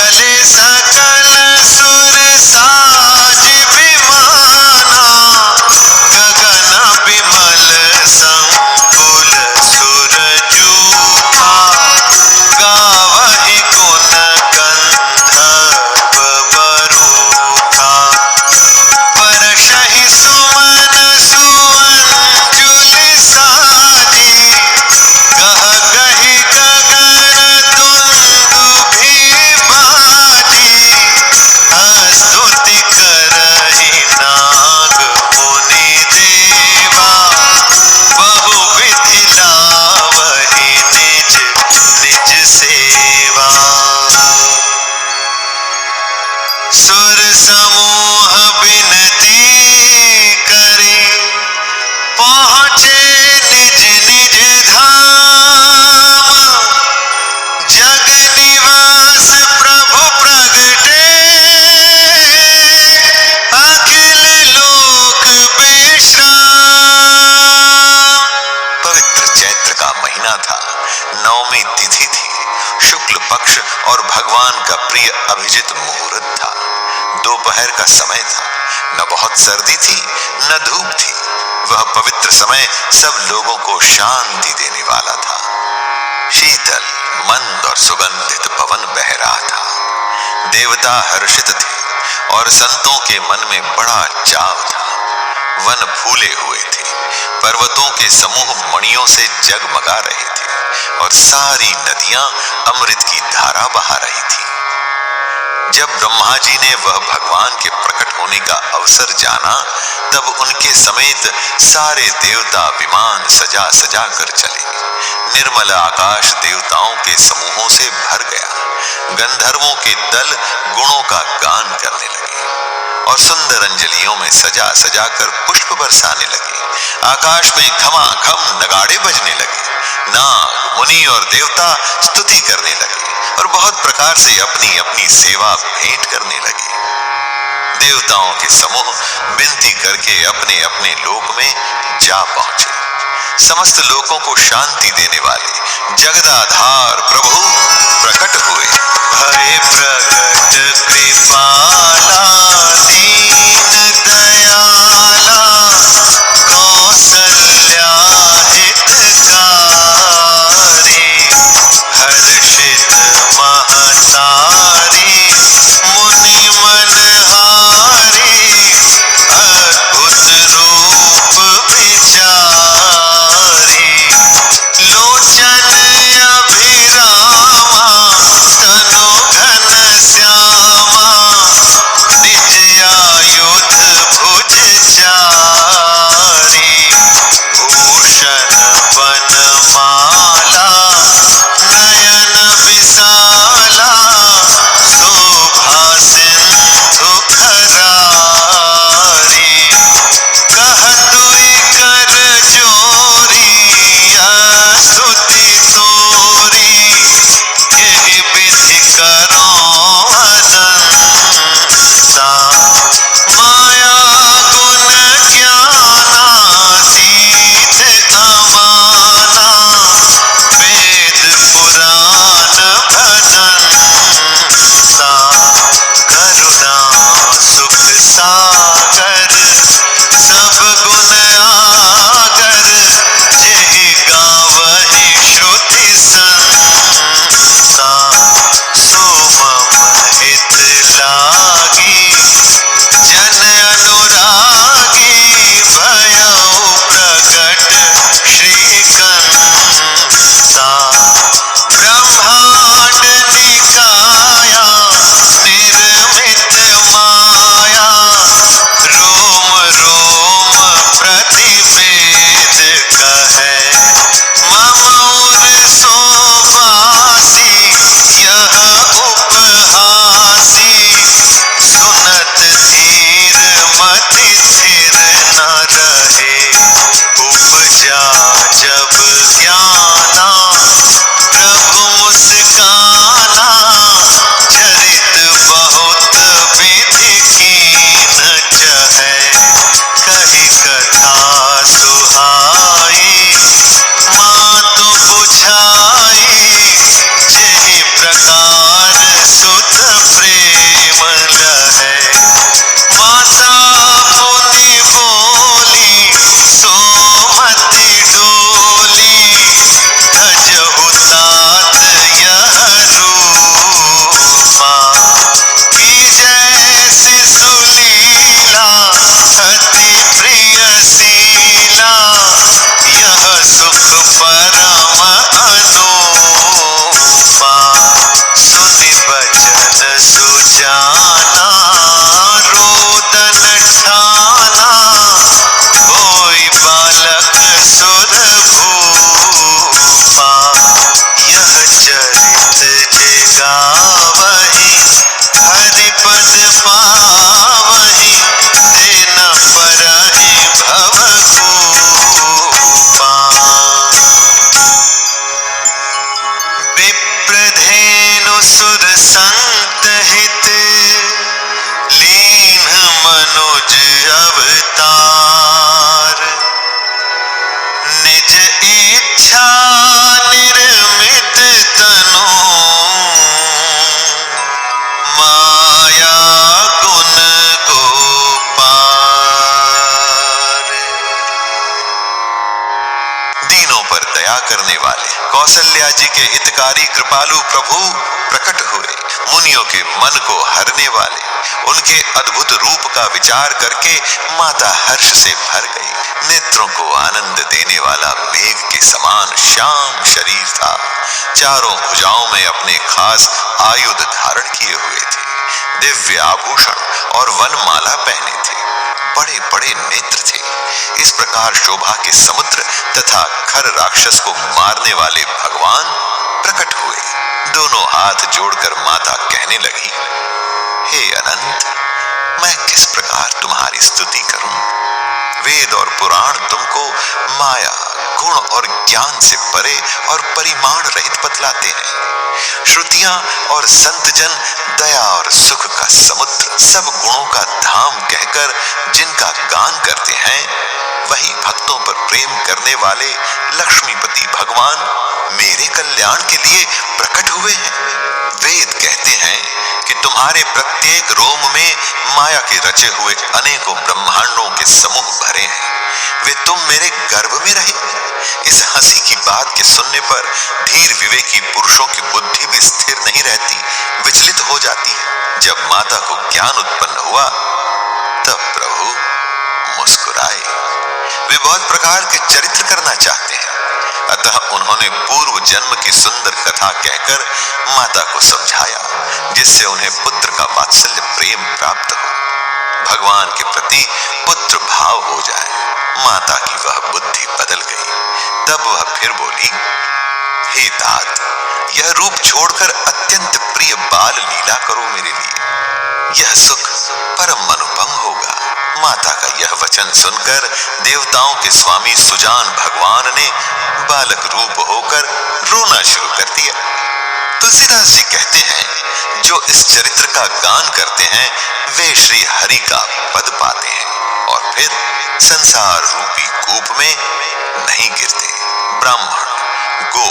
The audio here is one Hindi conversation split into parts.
चले सकल सुर साज विमाना, गगन विमल संकुल सुर जूथा, गावहि गुण गंधर्व बरूथा, परशहि सुमन सुअंजुल साजी, गह गहि गगन दुंदुभि बाजी, स्तुति करहि नाग मुनि देवा, बहुविधि लावहि निज निज सेवा। सुर समूह बिनती करी, पहुँचे निज निज धाम, जग निवास प्रभु प्रगटे, अखिल लोक विश्राम। पवित्र चैत्र का महीना था, नवमी तिथि थी, शुक्ल पक्ष और भगवान का प्रिय अभिजित मुहूर्त था। दोपहर का समय था, न बहुत सर्दी थी न धूप थी। वह पवित्र समय सब लोगों को शांति देने वाला था। शीतल मंद और सुगंधित पवन बह रहा था। देवता हर्षित थे और संतों के मन में बड़ा चाव था। वन फूले हुए थे, पर्वतों के समूह मणियों से जगमगा रहे थे और सारी नदियां अमृत की धारा बहा रही थी। जब ब्रह्मा जी ने वह भगवान के प्रकट होने का अवसर जाना, तब उनके समेत सारे देवता विमान सजा सजा कर चले। निर्मल आकाश देवताओं के समूहों से भर गया। गंधर्वों के दल गुणों का गान करने लगे और सुंदर अंजलियों में सजा सजा कर पुष्प बरसाने लगे। आकाश में घमाघम नगाड़े बजने लगे। नाग मुनि और देवता स्तुति करने लगे और बहुत प्रकार से अपनी अपनी सेवा भेंट करने लगे। देवताओं के समूह विनती करके अपने अपने लोक में जा पहुंचे। समस्त लोकों को शांति देने वाले जगदाधार प्रभु प्रकट हुए। भय प्रगट कृपाला दीन दयाला, कौसल्या हितकारी, हर्षित महतारी मुनि मनहारी, अद्भुत रूप विचारी, लोचन अभिरामा, तनु घन श्यामा, निज आयुध भुज चारी, भूषण वनमाला, नयन विशाला, शोभा सिंधु खरारी, कहतुई कर जोरी, स्तुति तोरी, एहि विधि करो अनंता, माया गुण ज्ञानातीत अमाना, वेद पुराण भजनता, करुणा सुख सागर, सब गुण आगर, जेहि गावहि श्रुति संता, सो मम हित लागी, जन अनुरागी, भयउ प्रकट श्रीकंता, ब्रह्मांड निकाया, निर्मित माया, रोम रोम प्रतिवेद कहे, मम उर सोबासी, यह उपहासी, सुनत धीर मति स्थिर न रहे, उपजा जब ज्ञाना, प्रभु मुस्काना, चरित बहुत विधि कीन चहै, कही कथा सुहाई, मातु बुझाई, जेहि प्रकार सुत प्रेम लहै। माता मुनि बोली सोमति डोली, धजहु तात यह रूपा। की जैसी सुलीला अति प्रिय शीला, यह सुख परम अनूपा। सुनि बचन सुजाना रोदन ठाना, होई बालक सुर भूपा। यह चरित जे गावहि, हरि पद पावहि, ते न परहि भवकूपा। विप्रधेनु सुर संत हित, लीन मनुज अवतार। निज इच्छा निर्मित तनु, माया गुण गोपार। दीनों पर दया करने वाले कौशल्या जी के हितकारी कृपालु प्रभु प्रकट हुए। मुनियों के मन को हरने वाले उनके अद्भुत रूप का विचार करके माता हर्ष से भर गई। नेत्रों को आनंद देने वाला मेघ के समान श्याम शरीर था। चारों भुजाओं में अपने खास आयुध धारण किए हुए थे। दिव्य आभूषण और वनमाला पहने थे। बड़े बड़े नेत्र थे। इस प्रकार शोभा के समुद्र तथा खर राक्षस को मारने वाले भगवान प्रकट हुए। दोनों हाथ जोड़कर माता कहने लगी, हे अनंत, मैं किस प्रकार तुम्हारी स्तुति करूं? वेद और पुराण तुमको माया, गुण और ज्ञान से परे और परिमाण रहित बतलाते हैं। श्रुतियां और संतजन दया और सुख का समुद्र, सब गुणों का धाम कहकर जिनका गान करते हैं, वही भक्तों पर प्रेम करने वाले लक्ष्मीपति भगवान मेरे कल्याण के लिए प्रकट हुए हैं। वेद कहते हैं कि तुम्हारे प्रत्येक रोम में माया के रचे हुए अनेकों ब्रह्मांडों के समूह भरे हैं। वे तुम मेरे गर्भ में रहे। इस हंसी की बात के सुनने पर धीर विवेकी पुरुषों की बुद्धि भी स्थिर नहीं रहती, विचलित हो जाती है। जब माता को ज्ञान उत्पन्न हुआ तब प्रभु मुस्कुराए। वे बहुत प्रकार के चरित्र करना चाहते हैं, अतः उन्होंने पूर्व जन्म की सुंदर कथा कहकर माता को समझाया, जिससे उन्हें पुत्र का वात्सल्य प्रेम प्राप्त हो, भगवान के प्रति पुत्र भाव हो जाए। माता की वह बुद्धि बदल गई। तब वह फिर बोली, हे तात, यह रूप छोड़कर अत्यंत प्रिय बाल लीला करो मेरे लिए, यह सुख परम अनुपम होगा। माता का यह वचन सुनकर देवताओं के स्वामी सुजान भगवान ने बालक रूप होकर रोना शुरू कर दिया। तुलसीदास जी कहते हैं, जो इस चरित्र का गान करते हैं वे श्री हरि का पद पाते हैं और फिर संसार रूपी कूप में नहीं गिरते। ब्राह्मण, गो,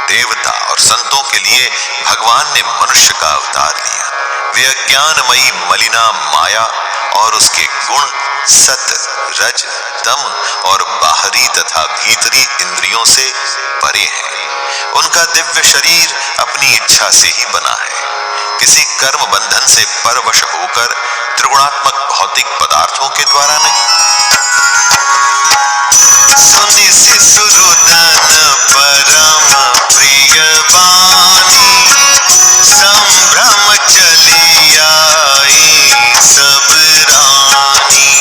देवता और संतों के लिए भगवान ने मनुष्य का अवतार लिया। वे अज्ञानमयी मलिना माया और उसके गुण सत, रज, तम और बाहरी तथा भीतरी इंद्रियों से परे हैं। उनका दिव्य शरीर अपनी इच्छा से ही बना है, किसी कर्म बंधन से परवश होकर त्रिगुणात्मक भौतिक पदार्थों के द्वारा नहीं। सुनि शिशुरुदन परम प्रिय बानी, संभ्रम चली आई सब रानी।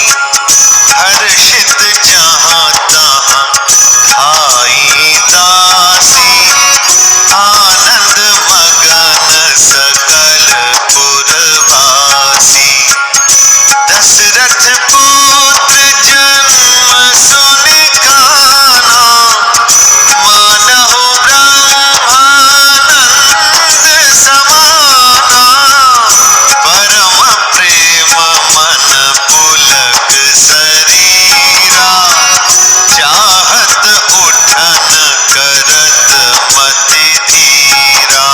हर्षित जहाँ तहाँ धाई दासी, आनंद मगन सकल पुरवासी। दशरथ पुत्र जन्म सुनि कान्हा, मानहु ब्रह्मानंद समाना। परम प्रेम मन पुलक शरीरा, चाहत उठन करत मति धीरा।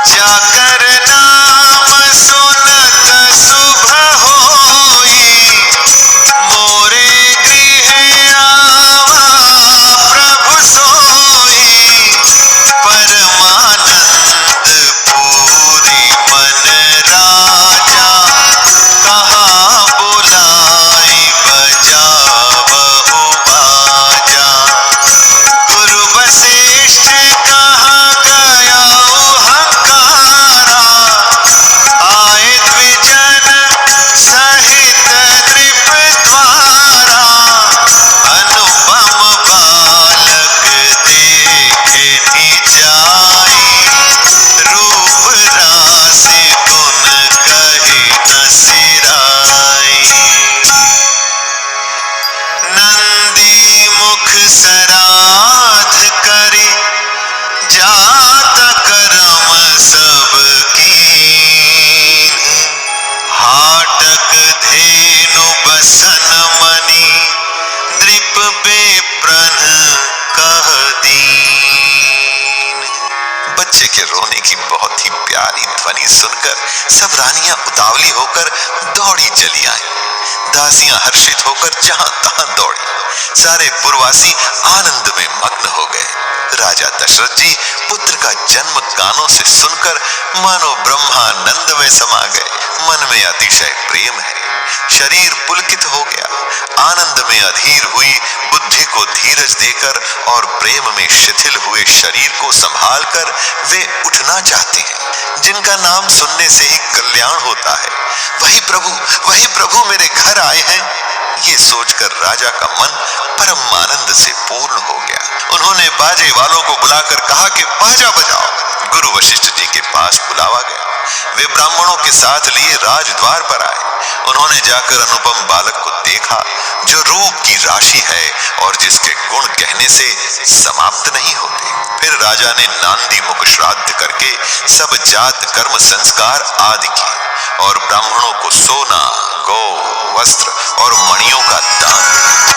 जाकर नाम बच्चे के रोने की बहुत ही प्यारी ध्वनि सुनकर सब रानियां उतावली होकर दौड़ी चली आईं। दासियां हर्षित होकर जहां तहां दौड़ी। सारे पुरवासी आनंद में मग्न हो गए। राजा दशरथ जी पुत्र का जन्म कानों से सुनकर मानो ब्रह्मानंद में समा गए। मन में अतिशय प्रेम है, शरीर पुलकित हो गया। आनंद में अधीर हुई बुद्धि को धीरज देकर और प्रेम में शिथिल हुए शरीर को संभालकर वे उठना चाहते हैं। जिनका नाम सुनने से ही कल्याण होता है, वही प्रभु मेरे घर आए हैं। ये सोचकर राजा का मन परम आनंद से पूर्ण हो गया। उन्होंने बाजे वालों को बुलाकर कहा कि बाजा बजाओ। गुरु वशिष्ठ जी के पास बुलावा गया। वे ब्राह्मणों के साथ लिए राजद्वार पर आए। उन्होंने जाकर अनुपम बालक को देखा, जो रूप की राशि है और जिसके गुण कहने से समाप्त नहीं होते। फिर राजा ने नांदी मुख श्राद्ध करके सब जात कर्म संस्कार आदि किए और ब्राह्मणों को सोना, गौ, वस्त्र और मणियों का दान दिया।